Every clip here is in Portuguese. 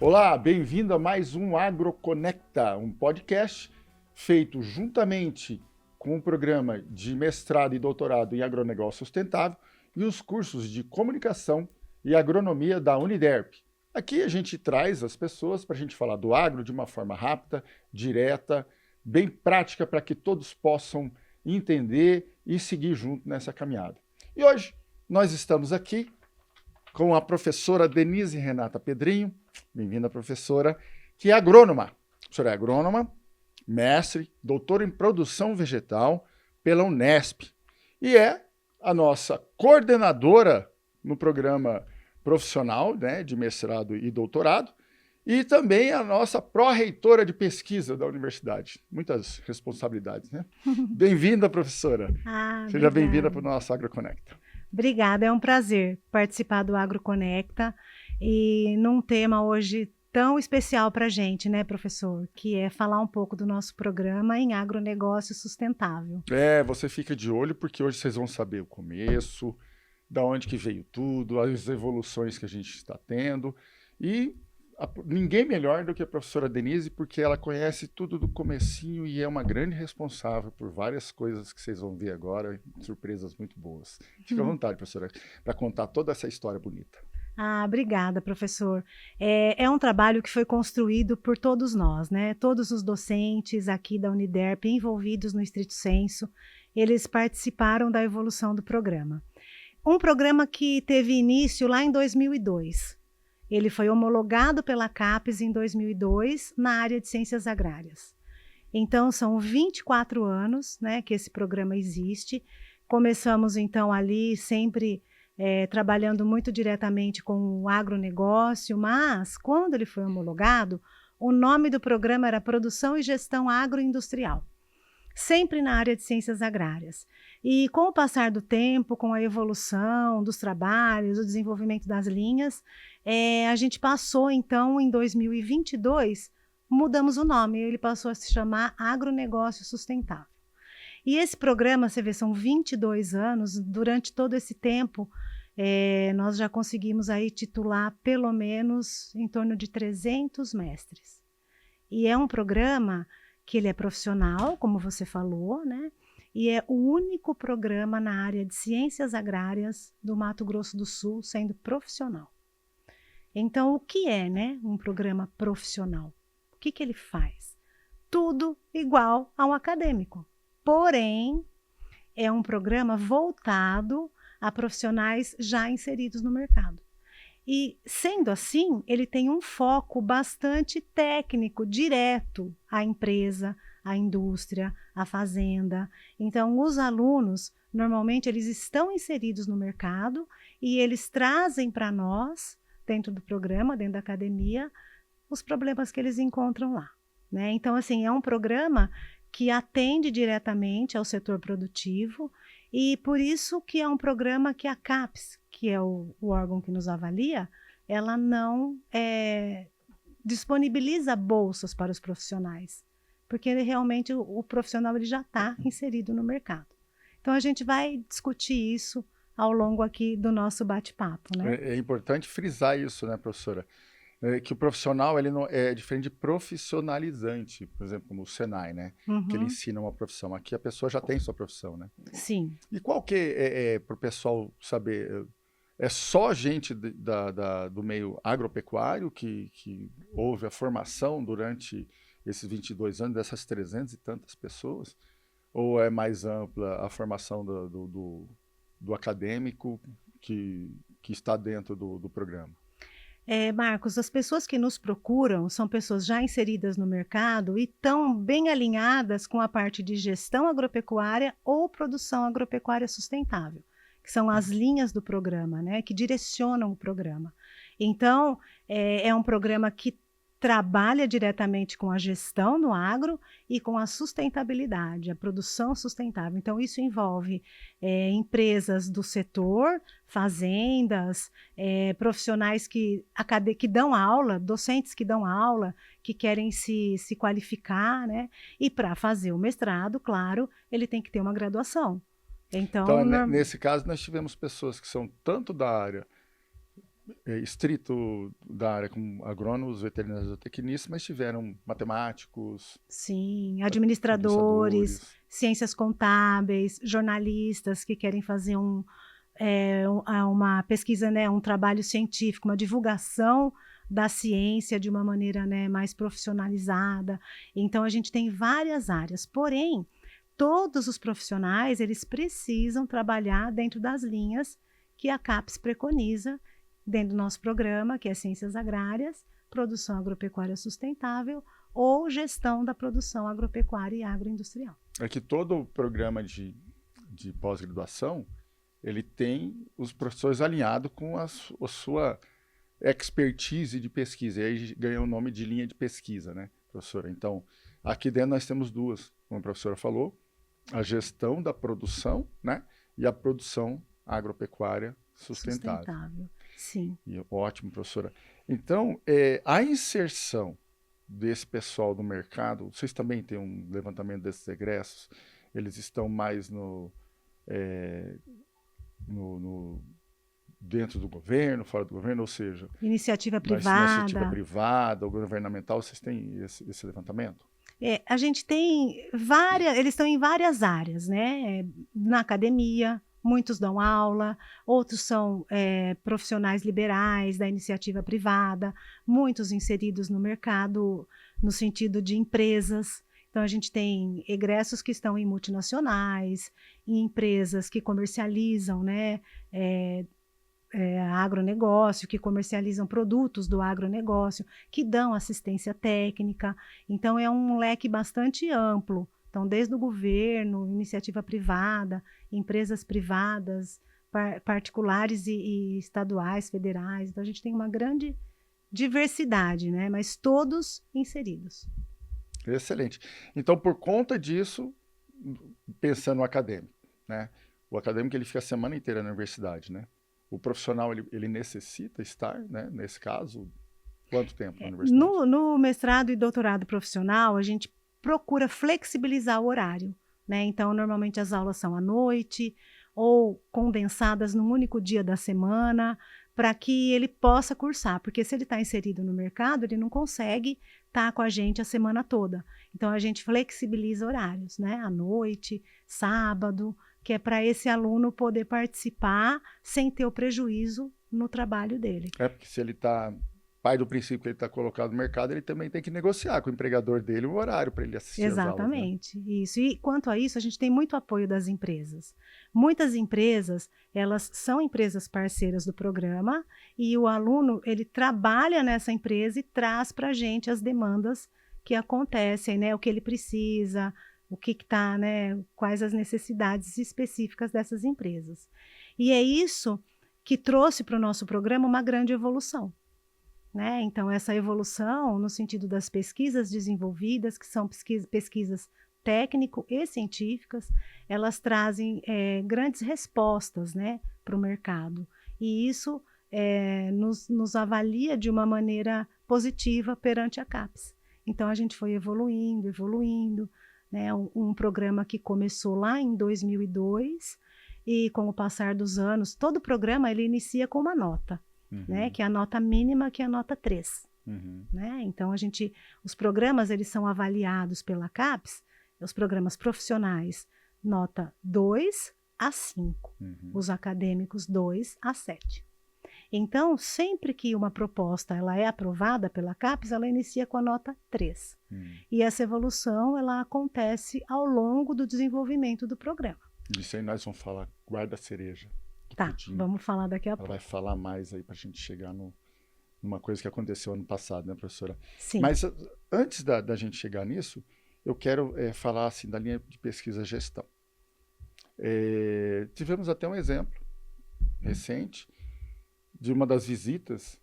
Olá, bem-vindo a mais um AgroConecta, um podcast feito juntamente com o programa de mestrado e doutorado em agronegócio sustentável e os cursos de comunicação e agronomia da Uniderp. Aqui a gente traz as pessoas para a gente falar do agro de uma forma rápida, direta, bem prática para que todos possam entender e seguir junto nessa caminhada. E hoje nós estamos aqui com a professora Denise Renata Pedrinho, bem-vinda, professora, que é agrônoma. A professora é agrônoma, mestre, doutora em produção vegetal pela Unesp e é a nossa coordenadora no programa profissional, né, de mestrado e doutorado, e também a nossa pró-reitora de pesquisa da universidade. Muitas responsabilidades, né? Bem-vinda, professora. Seja bem-vinda para o nosso AgroConecta. Obrigada, é um prazer participar do AgroConecta e num tema hoje tão especial para a gente, né, professor? Que é falar um pouco do nosso programa em agronegócio sustentável. Você fica de olho porque hoje vocês vão saber o começo, da onde que veio tudo, as evoluções que a gente está tendo e ninguém melhor do que a professora Denise, porque ela conhece tudo do comecinho e é uma grande responsável por várias coisas que vocês vão ver agora, surpresas muito boas. Fica à vontade, professora, para contar toda essa história bonita. Obrigada, professor. É um trabalho que foi construído por todos nós, né? Todos os docentes aqui da Uniderp envolvidos no estrito sensu, eles participaram da evolução do programa. Um programa que teve início lá em 2002. Ele foi homologado pela CAPES em 2002 na área de ciências agrárias. Então, são 24 anos, né, que esse programa existe. Começamos, então, ali sempre trabalhando muito diretamente com o agronegócio, mas, quando ele foi homologado, o nome do programa era Produção e Gestão Agroindustrial, sempre na área de ciências agrárias. E com o passar do tempo, com a evolução dos trabalhos, o desenvolvimento das linhas, a gente passou, então, em 2022, mudamos o nome, ele passou a se chamar Agronegócio Sustentável. E esse programa, você vê, são 22 anos, durante todo esse tempo, nós já conseguimos aí titular pelo menos em torno de 300 mestres. E é um programa que ele é profissional, como você falou, né? E é o único programa na área de ciências agrárias do Mato Grosso do Sul sendo profissional. Então, o que é, né, um programa profissional? O que ele faz? Tudo igual a um acadêmico. Porém, é um programa voltado a profissionais já inseridos no mercado. E, sendo assim, ele tem um foco bastante técnico, direto à empresa, à indústria, à fazenda. Então, os alunos, normalmente, eles estão inseridos no mercado e eles trazem para nós, dentro do programa, dentro da academia, os problemas que eles encontram lá, né? Então, assim, é um programa que atende diretamente ao setor produtivo e por isso que é um programa que a CAPES, que é o órgão que nos avalia, ela não disponibiliza bolsas para os profissionais, porque ele realmente, o profissional ele já está inserido no mercado. Então, a gente vai discutir isso ao longo aqui do nosso bate-papo, né? É importante frisar isso, né, professora? Que o profissional ele não é diferente de profissionalizante, por exemplo, como o Senai, né? Que ele ensina uma profissão. Aqui a pessoa já tem sua profissão, né? Sim. E qual que para o pessoal saber? É só gente do meio agropecuário que houve a formação durante esses 22 anos dessas 300 e tantas pessoas? Ou é mais ampla a formação do acadêmico que está dentro do programa? Marcos, as pessoas que nos procuram são pessoas já inseridas no mercado e estão bem alinhadas com a parte de gestão agropecuária ou produção agropecuária sustentável, que são as linhas do programa, né, que direcionam o programa. Então, é um programa que trabalha diretamente com a gestão no agro e com a sustentabilidade, a produção sustentável. Então, isso envolve empresas do setor, fazendas, profissionais que dão aula, docentes que dão aula, que querem se qualificar, né? E para fazer o mestrado, claro, ele tem que ter uma graduação. Então, nesse caso, nós tivemos pessoas que são tanto da área estrito da área como agrônomos, veterinários ou tecnistas, mas tiveram matemáticos, Sim, administradores, administradores. ciências contábeis, jornalistas que querem fazer uma pesquisa, né, um trabalho científico, uma divulgação da ciência de uma maneira, né, mais profissionalizada. Então, a gente tem várias áreas, porém, todos os profissionais, eles precisam trabalhar dentro das linhas que a CAPES preconiza, dentro do nosso programa, que é Ciências Agrárias, Produção Agropecuária Sustentável ou Gestão da Produção Agropecuária e Agroindustrial. É que todo o programa de pós-graduação, ele tem os professores alinhados com a sua expertise de pesquisa. E aí ganhou o nome de linha de pesquisa, né, professora? Então, aqui dentro nós temos duas, como a professora falou, a gestão da produção, né, e a produção agropecuária sustentável. Sustentável, sim. E, ótimo, professora. Então, a inserção desse pessoal no mercado, vocês também têm um levantamento desses egressos, eles estão mais dentro do governo, fora do governo, ou seja, Iniciativa na iniciativa privada ou governamental, vocês têm esse levantamento? A gente tem eles estão em várias áreas, né? Na academia, muitos dão aula, outros são profissionais liberais da iniciativa privada, muitos inseridos no mercado no sentido de empresas. Então, a gente tem egressos que estão em multinacionais, em empresas que comercializam, né, agronegócio, que comercializam produtos do agronegócio, que dão assistência técnica. Então, é um leque bastante amplo. Então, desde o governo, iniciativa privada, empresas privadas, particulares e estaduais, federais. Então, a gente tem uma grande diversidade, né? Mas todos inseridos. Excelente. Então, por conta disso, pensando no acadêmico, né? O acadêmico ele fica a semana inteira na universidade, né? O profissional ele necessita estar, né? Nesse caso, quanto tempo na universidade? No mestrado e doutorado profissional, a gente procura flexibilizar o horário, né? Então, normalmente as aulas são à noite ou condensadas num único dia da semana, para que ele possa cursar, porque se ele está inserido no mercado, ele não consegue estar com a gente a semana toda. Então, a gente flexibiliza horários, né? À noite, sábado, que é para esse aluno poder participar sem ter o prejuízo no trabalho dele. Porque se ele está pai do princípio que ele está colocado no mercado, ele também tem que negociar com o empregador dele o horário para ele assistir às aulas, né? Exatamente, isso. E quanto a isso, a gente tem muito apoio das empresas. Muitas empresas, elas são empresas parceiras do programa e o aluno, ele trabalha nessa empresa e traz para a gente as demandas que acontecem, né? O que ele precisa, o que está, né? Quais as necessidades específicas dessas empresas. E é isso que trouxe para o nosso programa uma grande evolução. Né? Então, essa evolução, no sentido das pesquisas desenvolvidas, que são pesquisas técnico e científicas, elas trazem grandes respostas, né, para o mercado. E isso nos avalia de uma maneira positiva perante a CAPES. Então, a gente foi evoluindo, né, um programa que começou lá em 2002 e, com o passar dos anos, todo programa ele inicia com uma nota. Né, que é a nota mínima, que é a nota 3. Né? Então, os programas eles são avaliados pela CAPES, os programas profissionais, nota 2 a 5, os acadêmicos 2 a 7. Então, sempre que uma proposta ela é aprovada pela CAPES, ela inicia com a nota 3. E essa evolução ela acontece ao longo do desenvolvimento do programa. Isso aí nós vamos falar, guarda a cereja. Tá, vamos falar daqui a pouco. Ela vai falar mais aí para a gente chegar numa coisa que aconteceu ano passado, né, professora? Sim. Mas antes da gente chegar nisso, eu quero falar assim da linha de pesquisa gestão. Tivemos até um exemplo recente de uma das visitas,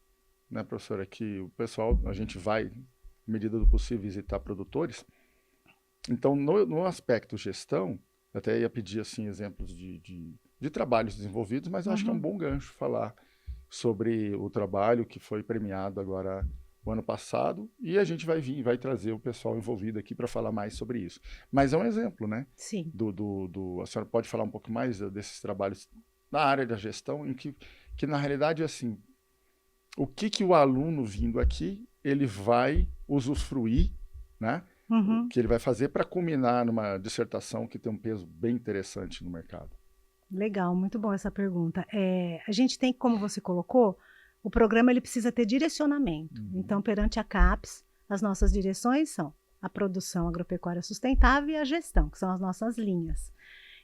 né, professora, que o pessoal, a gente vai, à medida do possível, visitar produtores. Então, no aspecto gestão, eu até ia pedir assim, exemplos de trabalhos desenvolvidos, mas eu acho que é um bom gancho falar sobre o trabalho que foi premiado agora o ano passado, e a gente vai trazer o pessoal envolvido aqui para falar mais sobre isso. Mas é um exemplo, né? Sim. A senhora pode falar um pouco mais desses trabalhos na área da gestão, em que na realidade, assim, o que o aluno vindo aqui, ele vai usufruir, né? Uhum. Que ele vai fazer para culminar numa dissertação que tem um peso bem interessante no mercado. Legal, muito bom essa pergunta. A gente tem, como você colocou, o programa ele precisa ter direcionamento. Então, perante a CAPES, as nossas direções são a produção agropecuária sustentável e a gestão, que são as nossas linhas.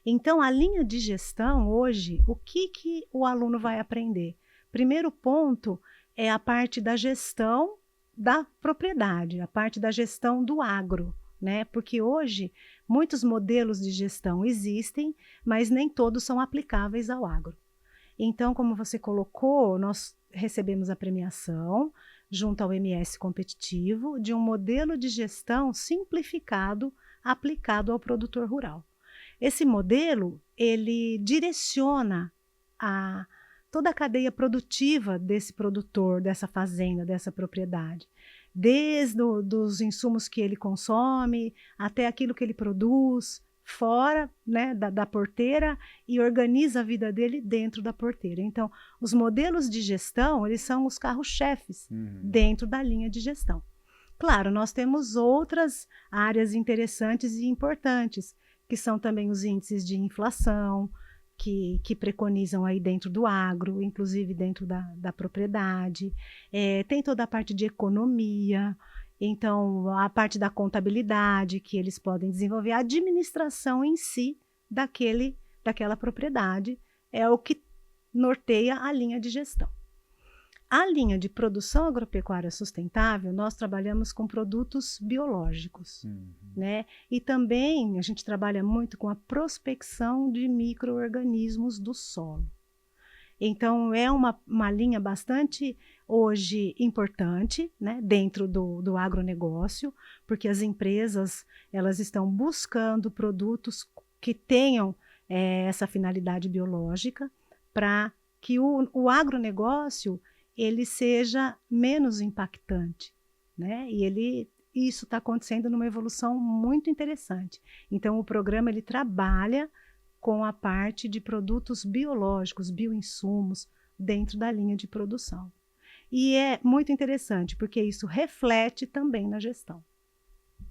Então, a linha de gestão, hoje, o que o aluno vai aprender? Primeiro ponto é a parte da gestão da propriedade, a parte da gestão do agro, né? Porque hoje, muitos modelos de gestão existem, mas nem todos são aplicáveis ao agro. Então, como você colocou, nós recebemos a premiação, junto ao MS Competitivo, de um modelo de gestão simplificado aplicado ao produtor rural. Esse modelo, ele direciona toda a cadeia produtiva desse produtor, dessa fazenda, dessa propriedade. Desde os insumos que ele consome, até aquilo que ele produz, fora, né, da porteira, e organiza a vida dele dentro da porteira. Então, os modelos de gestão, eles são os carros-chefes dentro da linha de gestão. Claro, nós temos outras áreas interessantes e importantes, que são também os índices de inflação, que preconizam aí dentro do agro, inclusive dentro da propriedade. Tem toda a parte de economia, então a parte da contabilidade que eles podem desenvolver, a administração em si daquela propriedade é o que norteia a linha de gestão. A linha de produção agropecuária sustentável, nós trabalhamos com produtos biológicos, né? E também a gente trabalha muito com a prospecção de micro-organismos do solo. Então, é uma linha bastante, hoje, importante, né, dentro do agronegócio, porque as empresas elas estão buscando produtos que tenham essa finalidade biológica para que o agronegócio ele seja menos impactante, né? E isso está acontecendo numa evolução muito interessante. Então, o programa ele trabalha com a parte de produtos biológicos, bioinsumos, dentro da linha de produção. E é muito interessante, porque isso reflete também na gestão,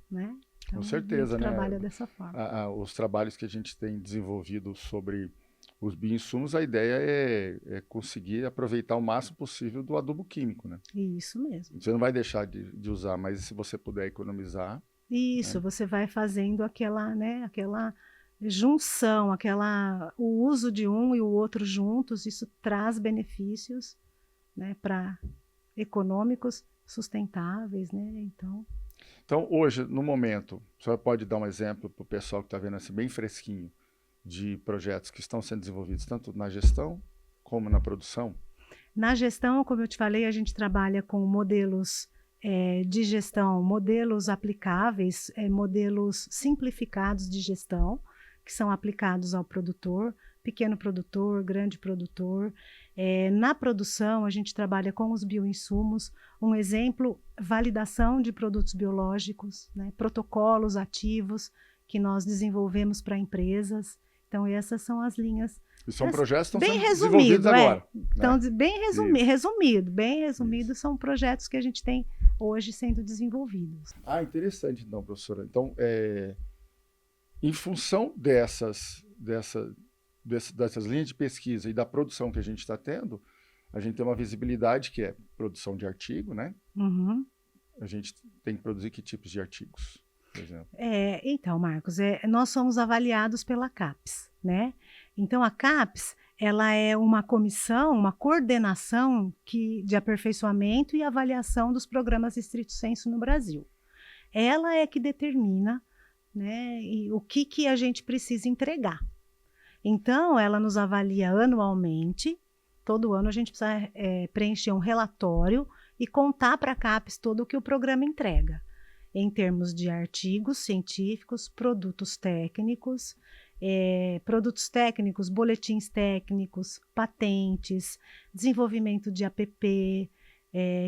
né? Então, com certeza, a gente né? Trabalha dessa forma. Os trabalhos que a gente tem desenvolvido sobre os bioinsumos, a ideia é conseguir aproveitar o máximo possível do adubo químico, né? Isso mesmo. Você não vai deixar de usar, mas se você puder economizar... Isso, você vai fazendo aquela junção, o uso de um e o outro juntos, isso traz benefícios, né, para econômicos, sustentáveis, né? Então, hoje, no momento, a senhora pode dar um exemplo para o pessoal que está vendo assim, bem fresquinho, de projetos que estão sendo desenvolvidos tanto na gestão como na produção? Na gestão, como eu te falei, a gente trabalha com modelos de gestão, modelos aplicáveis, modelos simplificados de gestão, que são aplicados ao produtor, pequeno produtor, grande produtor. Na produção, a gente trabalha com os bioinsumos. Um exemplo, validação de produtos biológicos, né, protocolos ativos que nós desenvolvemos para empresas. Então, essas são as linhas. E são projetos que estão bem sendo resumido, desenvolvidos agora. Então, né? bem resumido, são projetos que a gente tem hoje sendo desenvolvidos. Interessante, então, professora. Então, em função dessas linhas de pesquisa e da produção que a gente está tendo, a gente tem uma visibilidade que é produção de artigo, né? A gente tem que produzir que tipos de artigos, por exemplo? Então, Marcos, nós somos avaliados pela CAPES, né? Então, a CAPES, ela é uma comissão, uma coordenação de aperfeiçoamento e avaliação dos programas estrito sensu no Brasil. Ela é que determina, né, o que a gente precisa entregar. Então, ela nos avalia anualmente. Todo ano a gente precisa preencher um relatório e contar para a CAPES todo o que o programa entrega, em termos de artigos científicos, produtos técnicos, boletins técnicos, patentes, desenvolvimento de APP.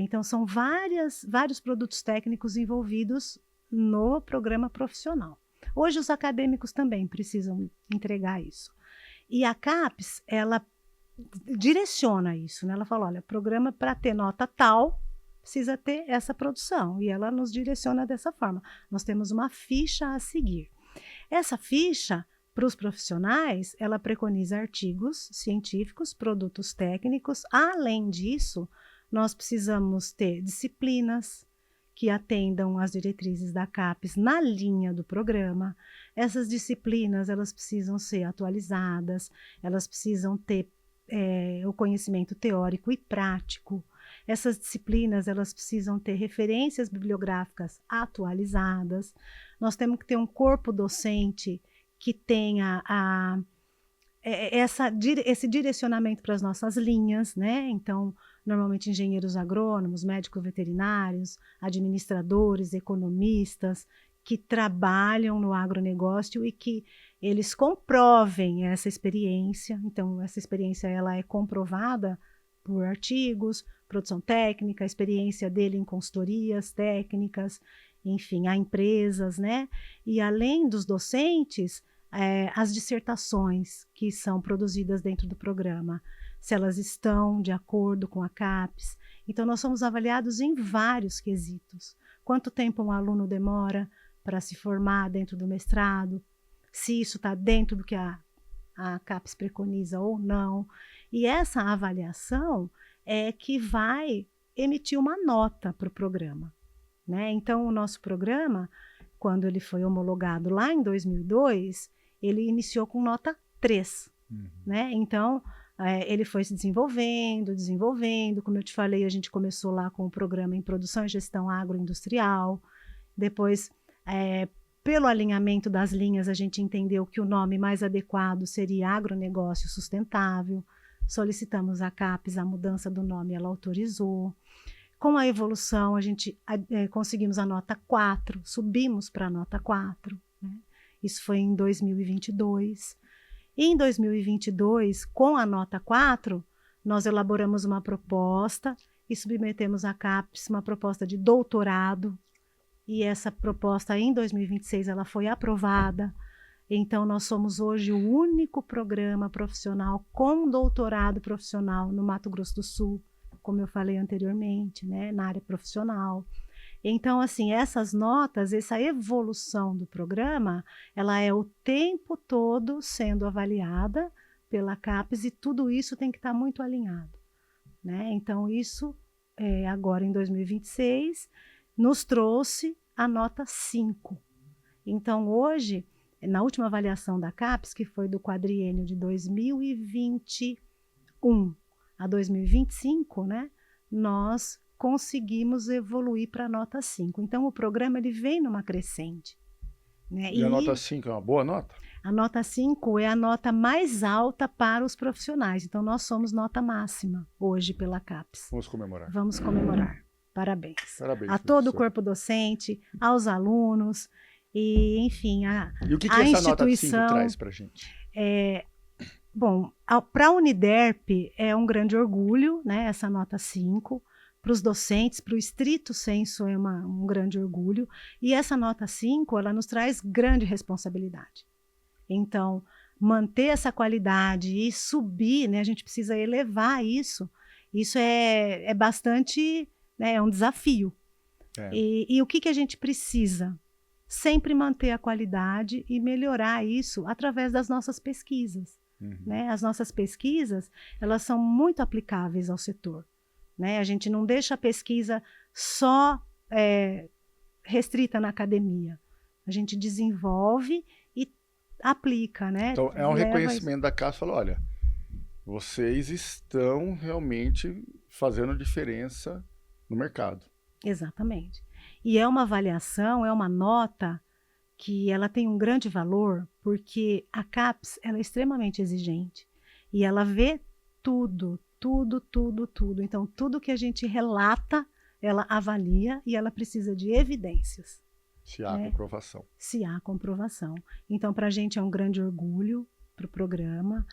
Então, são vários produtos técnicos envolvidos no programa profissional. Hoje, os acadêmicos também precisam entregar isso. E a CAPES, ela direciona isso, né? Ela fala, olha, programa para ter nota tal, precisa ter essa produção, e ela nos direciona dessa forma. Nós temos uma ficha a seguir. Essa ficha, para os profissionais, ela preconiza artigos científicos, produtos técnicos. Além disso, nós precisamos ter disciplinas que atendam às diretrizes da CAPES na linha do programa. Essas disciplinas, elas precisam ser atualizadas, elas precisam ter o conhecimento teórico e prático. Essas disciplinas, elas precisam ter referências bibliográficas atualizadas. Nós temos que ter um corpo docente que tenha esse direcionamento para as nossas linhas, né? Então, normalmente engenheiros agrônomos, médicos veterinários, administradores, economistas, que trabalham no agronegócio e que eles comprovem essa experiência. Então, essa experiência ela é comprovada por artigos, produção técnica, a experiência dele em consultorias técnicas, enfim, há empresas, né? E além dos docentes, as dissertações que são produzidas dentro do programa, se elas estão de acordo com a CAPES. Então, nós somos avaliados em vários quesitos. Quanto tempo um aluno demora para se formar dentro do mestrado, se isso está dentro do que a CAPES preconiza ou não. E essa avaliação é que vai emitir uma nota para o programa, né? Então, o nosso programa, quando ele foi homologado lá em 2002, ele iniciou com nota 3, né? Então, ele foi se desenvolvendo. Como eu te falei, a gente começou lá com o programa em produção e gestão agroindustrial. Depois, pelo alinhamento das linhas, a gente entendeu que o nome mais adequado seria agronegócio sustentável. Solicitamos à CAPES a mudança do nome, ela autorizou. Com a evolução, a gente conseguimos a nota 4, subimos para a nota 4. Né? Isso foi em 2022. E em 2022, com a nota 4, nós elaboramos uma proposta e submetemos à CAPES uma proposta de doutorado. E essa proposta, em 2026, ela foi aprovada. Então, nós somos hoje o único programa profissional com doutorado profissional no Mato Grosso do Sul, como eu falei anteriormente, né, na área profissional. Então, assim, essas notas, essa evolução do programa, ela é o tempo todo sendo avaliada pela CAPES e tudo isso tem que estar muito alinhado, né? Então, isso, agora em 2026, nos trouxe a nota 5. Então, hoje, na última avaliação da CAPES, que foi do quadriênio de 2021 a 2025, né, nós conseguimos evoluir para a nota 5. Então, o programa ele vem numa crescente. Né? E a nota 5 é uma boa nota? A nota 5 é a nota mais alta para os profissionais. Então, nós somos nota máxima hoje pela CAPES. Vamos comemorar. Vamos comemorar. Parabéns. Parabéns a todo o professor. corpo docente, aos alunos, e, enfim, E o que essa nota 5 traz para a gente? Bom, para a Uniderp é um grande orgulho, né, essa nota 5. Para os docentes, para o estrito sensu é um grande orgulho. E essa nota 5, ela nos traz grande responsabilidade. Então, manter essa qualidade e subir, né, a gente precisa elevar isso. Isso é bastante, né, é um desafio. E o que a gente precisa? Sempre manter a qualidade e melhorar isso através das nossas pesquisas. Né? As nossas pesquisas, elas são muito aplicáveis ao setor. Né? A gente não deixa a pesquisa só restrita na academia. A gente desenvolve e aplica. Né? Então, é um reconhecimento da CAPES, falou, olha, vocês estão realmente fazendo diferença no mercado. Exatamente. E é uma avaliação, é uma nota que ela tem um grande valor, porque a CAPES ela é extremamente exigente e ela vê tudo. Então, tudo que a gente relata, ela avalia e ela precisa de evidências. Se há comprovação. Se há comprovação. Então, para a gente é um grande orgulho para o programa.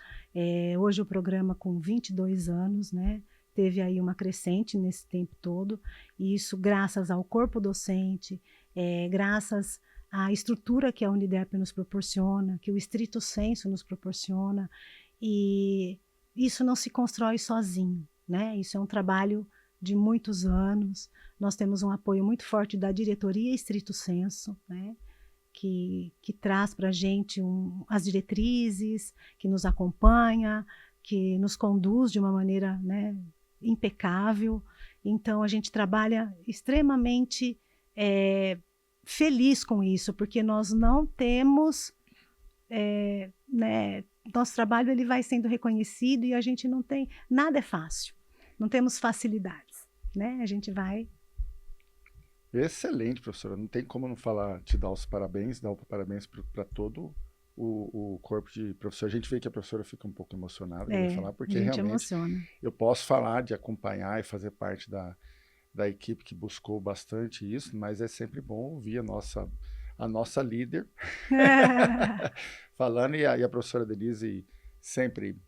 Hoje o programa com 22 anos, né? Teve aí uma crescente nesse tempo todo, e isso graças ao corpo docente, graças à estrutura que a Uniderp nos proporciona, que o estrito sensu nos proporciona, e isso não se constrói sozinho, né? Isso é um trabalho de muitos anos. Nós temos um apoio muito forte da diretoria Stricto Sensu, né? Que traz para a gente as diretrizes, que nos acompanha, que nos conduz de uma maneira, né, impecável. Então, a gente trabalha extremamente feliz com isso, porque nós não temos, né, nosso trabalho ele vai sendo reconhecido e a gente não tem, nada é fácil, não temos facilidades, né? A gente vai... Excelente, professora. Não tem como não falar, te dar os parabéns, dar os parabéns para todo o corpo de professor. A gente vê que a professora fica um pouco emocionada quando falar, porque a gente realmente emociona. eu posso falar de acompanhar e fazer parte da equipe que buscou bastante isso, mas é sempre bom ouvir a nossa líder falando, e a professora Denise sempre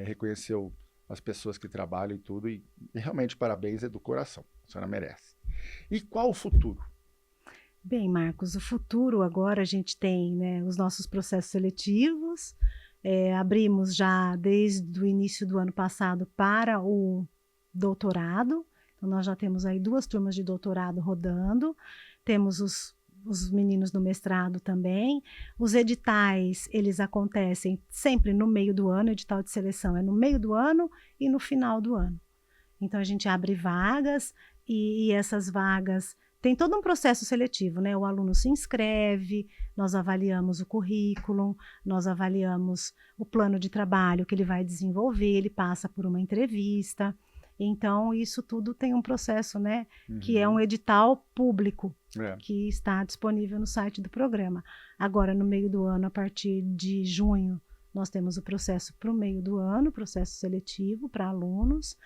reconheceu as pessoas que trabalham e tudo, e realmente parabéns, é do coração, a senhora merece. E qual o futuro? Bem, Marcos, o futuro agora a gente tem, né, os nossos processos seletivos, abrimos já desde o início do ano passado para o doutorado, então nós já temos aí 2 turmas de doutorado rodando, temos os meninos no mestrado também. Os editais, eles acontecem sempre no meio do ano, o edital de seleção é no meio do ano e no final do ano. Então a gente abre vagas e essas vagas tem todo um processo seletivo, né? O aluno se inscreve, nós avaliamos o currículo, nós avaliamos o plano de trabalho que ele vai desenvolver, ele passa por uma entrevista. Então, isso tudo tem um processo, né? Que é um edital público, que está disponível no site do programa. Agora, no meio do ano, a partir de junho, nós temos o processo para o meio do ano, processo seletivo para alunos,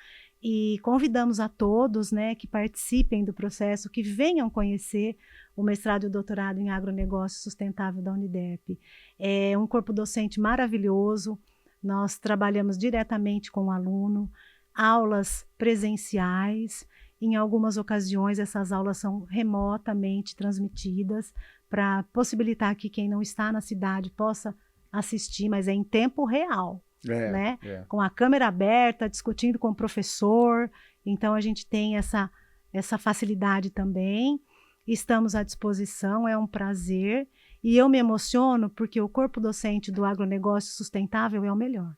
e convidamos a todos, né, que participem do processo, que venham conhecer o mestrado e o doutorado em agronegócio sustentável da Uniderp. É um corpo docente maravilhoso, nós trabalhamos diretamente com o aluno, aulas presenciais, em algumas ocasiões essas aulas são remotamente transmitidas para possibilitar que quem não está na cidade possa assistir, mas é em tempo real, né? Com a câmera aberta, discutindo com o professor, então a gente tem essa facilidade também, estamos à disposição, é um prazer. E eu me emociono porque o corpo docente do agronegócio sustentável é o melhor.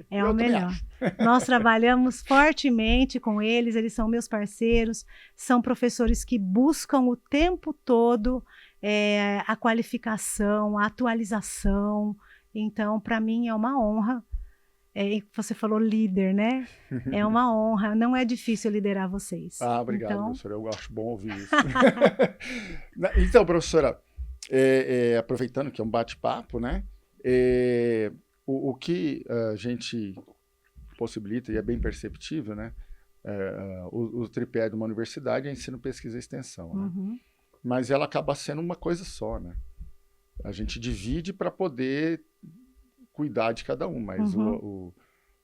É o melhor. Nós trabalhamos fortemente com eles, eles são meus parceiros, são professores que buscam o tempo todo a qualificação, a atualização. Então, para mim é uma honra. Você falou líder, né? É uma honra, não é difícil liderar vocês. Obrigado, então... professora, eu acho bom ouvir isso. Então, professora, aproveitando que é um bate-papo, né? O que a gente possibilita, e é bem perceptível, né? O tripé de uma universidade é ensino, pesquisa e extensão, né? Mas ela acaba sendo uma coisa só, né? A gente divide para poder cuidar de cada um, mas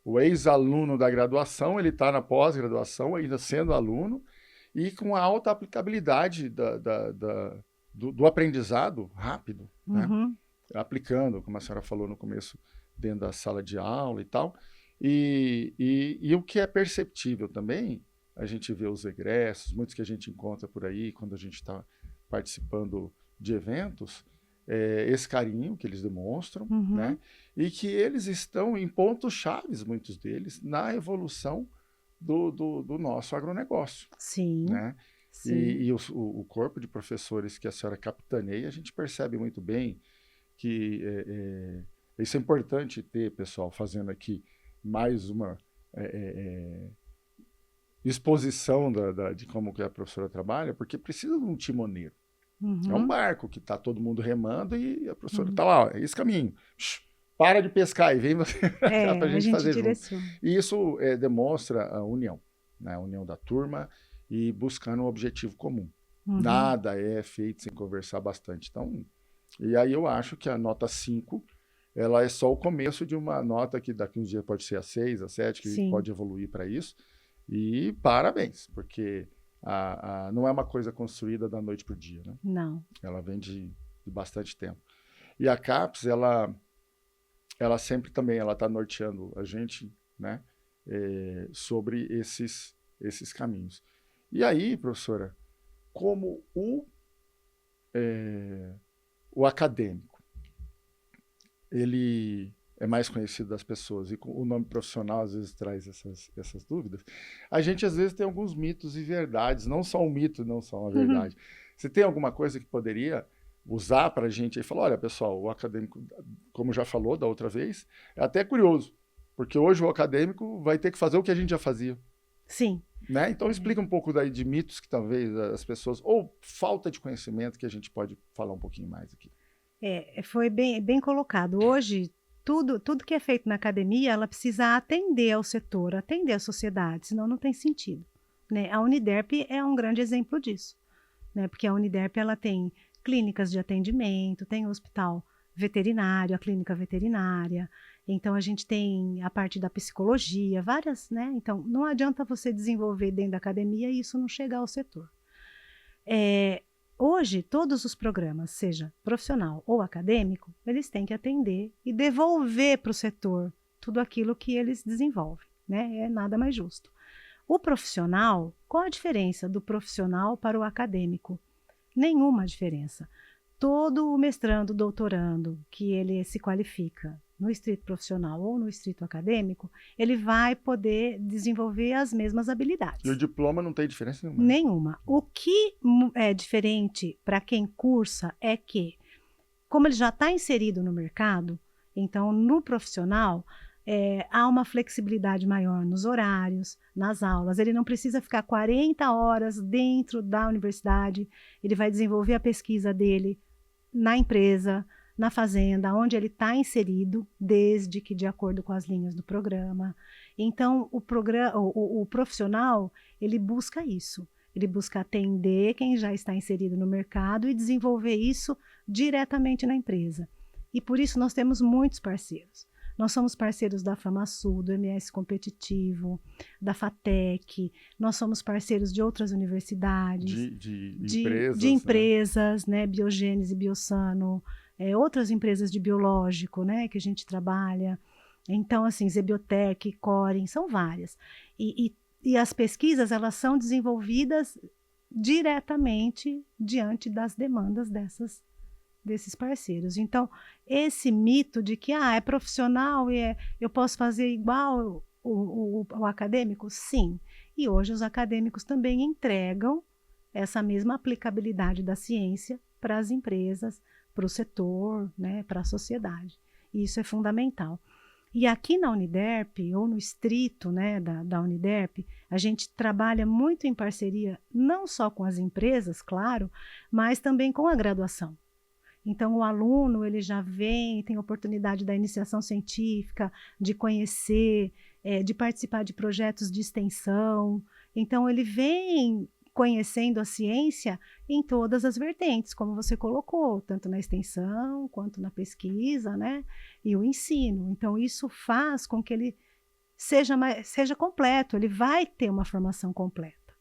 o ex-aluno da graduação, ele está na pós-graduação, ainda sendo aluno, e com a alta aplicabilidade do aprendizado rápido, né? Aplicando, como a senhora falou no começo, dentro da sala de aula e tal. E o que é perceptível também, a gente vê os egressos, muitos que a gente encontra por aí, quando a gente está participando de eventos, esse carinho que eles demonstram, né? E que eles estão em pontos chaves, muitos deles, na evolução do nosso agronegócio. Sim. Né? Sim. E o corpo de professores que a senhora capitaneia, a gente percebe muito bem que isso é importante ter, pessoal, fazendo aqui mais uma exposição de como que a professora trabalha, porque precisa de um timoneiro. É um barco que está todo mundo remando e a professora está lá, é esse caminho. Para de pescar e vem você para a gente fazer direciona. junto. E isso demonstra a união, né? A união da turma e buscando um objetivo comum. Nada é feito sem conversar bastante. Então, e aí eu acho que a nota 5, ela é só o começo de uma nota que daqui uns dias pode ser a 6, a 7, que Sim. pode evoluir para isso. E parabéns, porque não é uma coisa construída da noite para o dia, né? Não. Ela vem de bastante tempo. E a CAPES, ela ela sempre também ela está norteando a gente, né, sobre esses caminhos. E aí, professora, como o acadêmico, ele é mais conhecido das pessoas e o nome profissional às vezes traz essas dúvidas, a gente às vezes tem alguns mitos e verdades, não só um mito, não só uma verdade. Você tem alguma coisa que poderia usar para a gente e falar, olha, pessoal, o acadêmico, como já falou da outra vez, é até curioso, porque hoje o acadêmico vai ter que fazer o que a gente já fazia. Sim. Né? Então explica um pouco daí de mitos que talvez as pessoas, ou falta de conhecimento, que a gente pode falar um pouquinho mais aqui. Foi bem colocado. Hoje, tudo que é feito na academia, ela precisa atender ao setor, atender à sociedade, senão não tem sentido, né? A Uniderp é um grande exemplo disso, né? Porque a Uniderp ela tem clínicas de atendimento, tem o hospital veterinário, a clínica veterinária, então a gente tem a parte da psicologia, várias, né? Então não adianta você desenvolver dentro da academia e isso não chegar ao setor. Hoje, todos os programas, seja profissional ou acadêmico, eles têm que atender e devolver para o setor tudo aquilo que eles desenvolvem, né? É nada mais justo. O profissional, qual a diferença do profissional para o acadêmico? Nenhuma diferença. Todo o mestrando, doutorando, que ele se qualifica no estrito profissional ou no estrito acadêmico, ele vai poder desenvolver as mesmas habilidades. E o diploma não tem diferença nenhuma? Nenhuma. O que é diferente para quem cursa é que, como ele já está inserido no mercado, então no profissional, há uma flexibilidade maior nos horários, nas aulas. Ele não precisa ficar 40 horas dentro da universidade, ele vai desenvolver a pesquisa dele na empresa, na fazenda, onde ele está inserido, desde que de acordo com as linhas do programa. Então, o profissional, ele busca isso. Ele busca atender quem já está inserido no mercado e desenvolver isso diretamente na empresa. E por isso nós temos muitos parceiros. Nós somos parceiros da FamaSul, do MS Competitivo, da FATEC, nós somos parceiros de outras universidades. De empresas, né? Biogênese, Biosano, outras empresas de biológico, né? Que a gente trabalha. Então, assim, Zebiotec, Corem, são várias. E as pesquisas, elas são desenvolvidas diretamente diante das demandas desses parceiros. Então, esse mito de que é profissional e eu posso fazer igual o acadêmico, sim. E hoje os acadêmicos também entregam essa mesma aplicabilidade da ciência para as empresas, para o setor, né, para a sociedade. E isso é fundamental. E aqui na Uniderp, ou no estrito, né, da Uniderp, a gente trabalha muito em parceria, não só com as empresas, claro, mas também com a graduação. Então, o aluno, ele já vem, tem oportunidade da iniciação científica, de conhecer, de participar de projetos de extensão. Então, ele vem conhecendo a ciência em todas as vertentes, como você colocou, tanto na extensão, quanto na pesquisa, né? E o ensino. Então, isso faz com que ele seja completo, ele vai ter uma formação completa.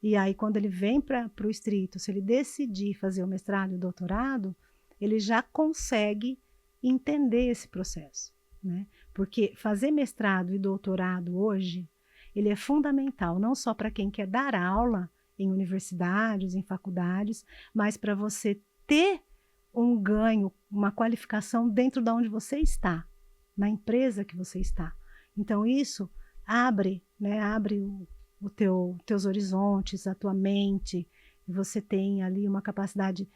E aí, quando ele vem para o estrito, se ele decidir fazer o mestrado e o doutorado, ele já consegue entender esse processo, né? Porque fazer mestrado e doutorado hoje, ele é fundamental, não só para quem quer dar aula em universidades, em faculdades, mas para você ter um ganho, uma qualificação dentro de onde você está, na empresa que você está. Então, isso abre, né, teus horizontes, a tua mente, e você tem ali uma capacidade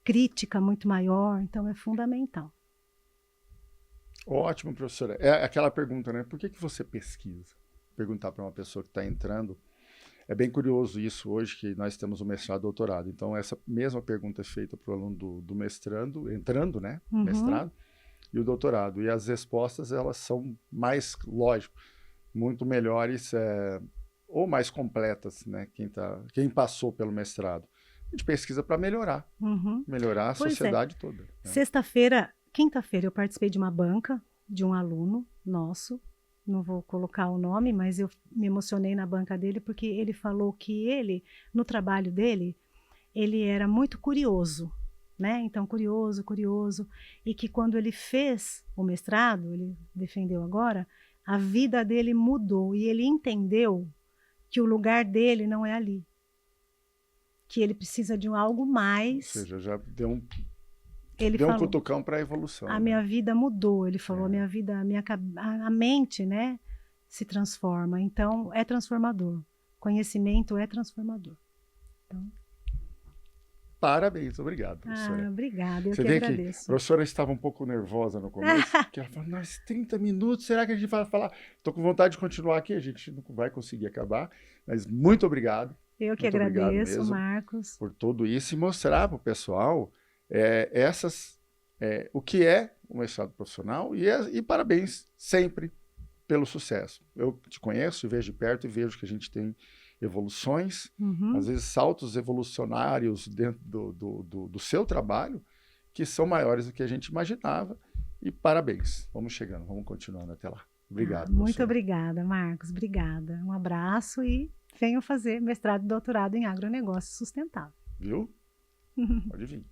crítica muito maior, então é fundamental. Ótimo, professora. É aquela pergunta, né? Por que você pesquisa? Perguntar para uma pessoa que está entrando. É bem curioso isso hoje, que nós temos o mestrado e doutorado. Então, essa mesma pergunta é feita para o aluno do mestrando, entrando, né? Uhum. Mestrado, e o doutorado. E as respostas, elas são mais, lógico, muito melhores ou mais completas, né? Quem passou pelo mestrado. A gente pesquisa para melhorar a sociedade toda. Né? Quinta-feira, eu participei de uma banca de um aluno nosso, não vou colocar o nome, mas eu me emocionei na banca dele porque ele falou que no trabalho dele, ele era muito curioso. né? Então, curioso, curioso. E que quando ele fez o mestrado, ele defendeu agora, a vida dele mudou e ele entendeu que o lugar dele não é ali. Que ele precisa de algo mais. Ou seja, já deu um Ele deu um falou, cutucão para a evolução. a né? minha vida mudou. Ele falou, É. a minha vida, a mente, né, se transforma. Então, é transformador. Conhecimento é transformador. Então, Parabéns, obrigado, professora. obrigada, eu Você que vê que a agradeço. professora estava um pouco nervosa no começo, que ela falou, nós 30 minutos, será que a gente vai falar? Estou com vontade de continuar aqui, a gente não vai conseguir acabar, mas muito obrigado. Eu que Muito obrigado agradeço, mesmo Marcos. por tudo isso e mostrar para o pessoal o que é o mestrado profissional e parabéns sempre pelo sucesso. Eu te conheço, vejo de perto e vejo que a gente tem evoluções, Uhum. às vezes saltos evolucionários dentro do seu trabalho que são maiores do que a gente imaginava e parabéns. Vamos chegando, vamos continuando até lá. Obrigado. Muito professor. obrigada, Marcos. Obrigada. Um abraço e venham fazer mestrado e doutorado em agronegócio sustentável. Viu? Pode vir.